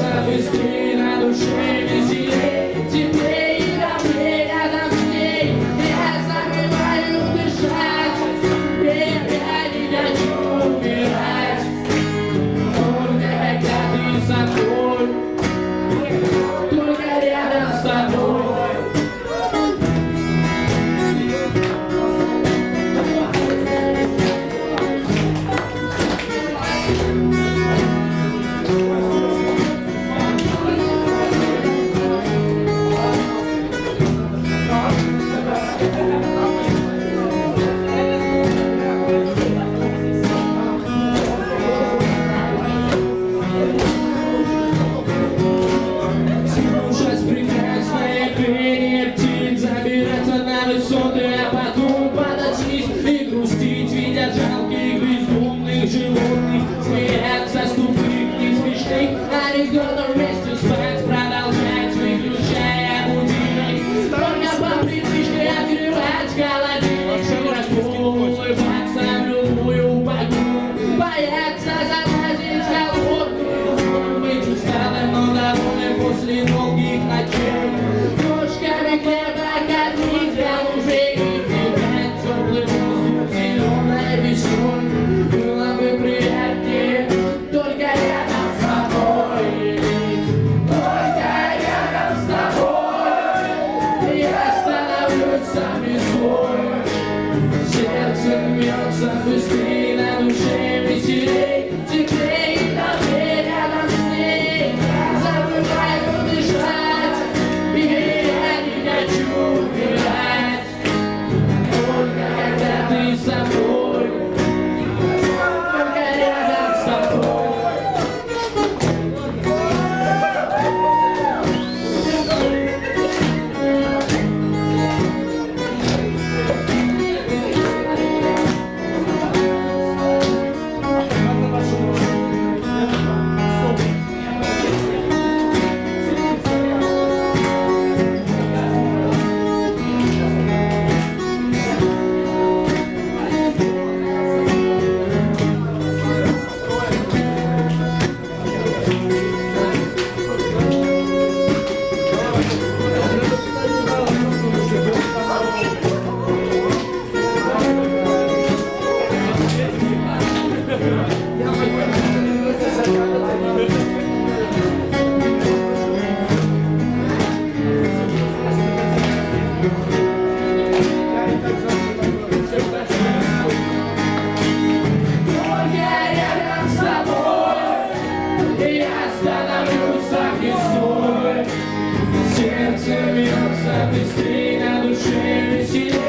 бьется быстрее, на душе веселей, теплей, добрей рядом с ней. Я забываю дышать, я не хочу умирать, только когда ты со мной, только рядом с тобой. А потом падать вниз и грустить, видя жалких бездумных животных, смеяться с тупых и смешных анекдотов, вместе спать, продолжать, выключая будильник, только по привычке открывать холодильник, широко улыбаться в любую погоду, бояться залазить в холодную, быть усталым, но довольным после долгих ночей, ложками хлеба кормить голубей. Было бы приятнее только рядом с тобой, только рядом с тобой. Я становлюсь сам не свой, сердце бьется быстрее, на душе веселей, теплей, добрей рядом с ней. Забываю дышать, и я не хочу умирать, только когда ты со мной. Сердце бьется быстрее, на душе веселее.